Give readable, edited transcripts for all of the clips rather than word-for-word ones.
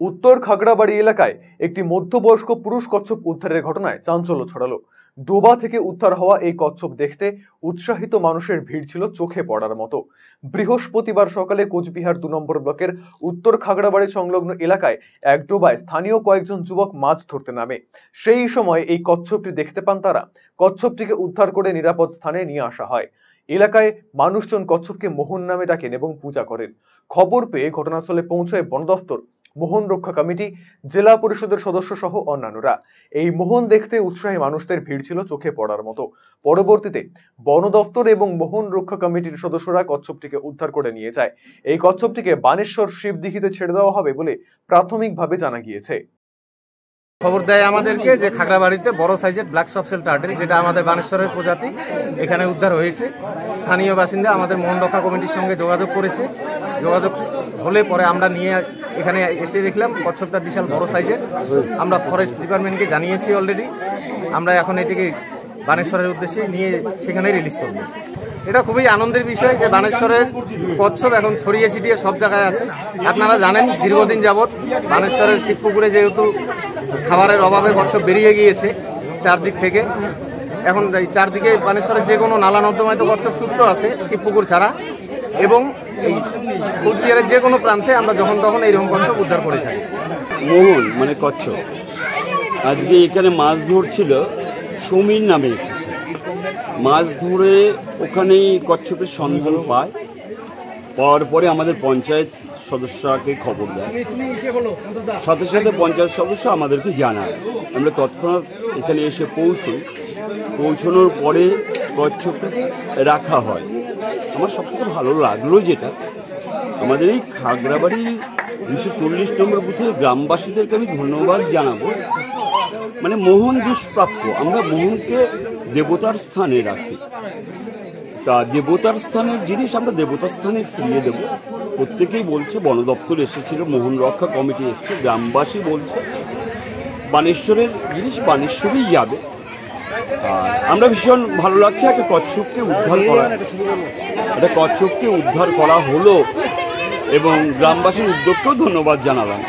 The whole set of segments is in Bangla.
উত্তর খাগড়াবাড়ি এলাকায় একটি মধ্যবয়স্ক পুরুষ কচ্ছপ উদ্ধারের ঘটনায় চাঞ্চল্য ছড়ালো। ডোবা থেকে উদ্ধার হওয়া এই কচ্ছপ দেখতে উৎসাহিত মানুষের ভিড় ছিল চোখে পড়ার মতো। বৃহস্পতিবার সকালে কোচবিহার 2 নম্বর ব্লকের উত্তর খাগড়াবাড়ি সংলগ্ন এলাকায় এক ডোবায় স্থানীয় কয়েকজন যুবক মাছ ধরতে নামে। সেই সময় এই কচ্ছপটি দেখতে পান তারা। কচ্ছপটিকে উদ্ধার করে নিরাপদ স্থানে নিয়ে আসা হয়। এলাকায় মানুষজন কচ্ছপকে মোহন নামে ডাকেন এবং পূজা করেন। খবর পেয়ে ঘটনাস্থলে পৌঁছায় বন দফতর, মোহন রক্ষা কমিটি, জেলা পরিষদের সদস্য সহ অন্যান্যরা। এই মোহন দেখতে উৎসাহী মানুষদের ভিড় ছিল চোখে পড়ার মতো। পরবর্তীতে বন দফতর এবং মোহন রক্ষা কমিটির সদস্যরা কচ্ছপটিকে উদ্ধার করে নিয়ে যায়। এই কচ্ছপটিকে বানেশ্বর শিবদিঘিতে ছেড়ে দেওয়া হবে বলে প্রাথমিকভাবে জানা গিয়েছে। খবর দেয় আমাদেরকে যে খাগড়াবাড়িতে বড় সাইজের ব্ল্যাক সফশেল টার্টেল, যেটা আমাদের বানেশ্বরের প্রজাতি, এখানে উদ্ধার হয়েছে। স্থানীয় বাসিন্দা আমাদের মোহন রক্ষা কমিটির সঙ্গে যোগাযোগ করেছে। যোগাযোগ হলে পরে আমরা নিয়ে এখানে এসে দেখলাম কচ্ছপটা বিশাল বড় সাইজের। আমরা ফরেস্ট ডিপার্টমেন্টকে জানিয়েছি অলরেডি। আমরা এখন এটিকে বানেশ্বরের উদ্দেশ্যে নিয়ে সেখানে রিলিজ করব। এটা খুবই আনন্দের বিষয় যে বানেশ্বরের কচ্ছপ এখন ছড়িয়ে ছিটিয়ে সব জায়গায় আছে। আপনারা জানেন দীর্ঘদিন যাবৎ বানেশ্বরের শিবপুকুরে যেহেতু খাবারের অভাবে কচ্ছপ বেরিয়ে গিয়েছে চারদিক থেকে, এখন এই চারদিকে বানেশ্বরের যে কোনো নালা নর্দমায় তো কচ্ছপ সুস্থ আছে শিবপুকুর ছাড়া, এবং এই কোচবিহারের যে কোনো প্রান্তে আমরা যখন তখন এইরকম কচ্ছপ উদ্ধার করে থাকি। মোহন মানে কচ্ছপ আজকে এখানে মাছ ধরছিল, সমীর নামে একটি মাছ ধরে ওখানেই কচ্ছপের সন্ধান পায়। পাওয়ার পরে আমাদের পঞ্চায়েত সদস্যকে খবর দেয়, সাথে সাথে পঞ্চায়েত সদস্য আমাদেরকে জানায়। আমরা তৎক্ষণাৎ এখানে এসে পৌঁছানোর পরে কচ্ছপটাকে রাখা হয়। আমার সব থেকে ভালো লাগলো যেটা, আমাদের এই খাগড়াবাড়ি 240 নম্বর বুথে গ্রামবাসীদেরকে আমি ধন্যবাদ জানাবো। মানে মোহন দুষ্প্রাপ্য, আমরা মোহনকে দেবতার স্থানে রাখি। তা দেবতার স্থানের জিনিস আমরা দেবতার স্থানে ফিরিয়ে দেব। প্রত্যেকেই বলছে, বন দপ্তর এসেছিল, মোহন রক্ষা কমিটি এসেছে, গ্রামবাসী বলছে বানেশ্বরের জিনিস বানেশ্বরেই যাবে। আর আমরা ভীষণ ভালো লাগছে একটা কচ্ছপকে উদ্ধার করা হলো, এবং গ্রামবাসীর উদ্যোগকেও ধন্যবাদ জানালাম।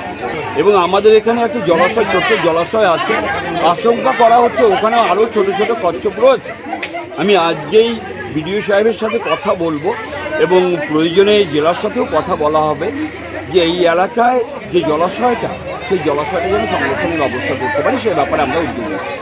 এবং আমাদের এখানে একটা জলাশয়, ছোট্ট জলাশয় আছে, আশঙ্কা করা হচ্ছে ওখানে আরও ছোট ছোট কচ্ছপ রয়েছে। আমি আজকেই বিডিও সাহেবের সাথে কথা বলবো, এবং প্রয়োজনে জেলার সাথেও কথা বলা হবে যে এই এলাকায় যে জলাশয়টা, সেই জলাশয়টা যেন সংরক্ষণের ব্যবস্থা করতে পারি, সে ব্যাপারে আমরা উদ্যোগ নিচ্ছি।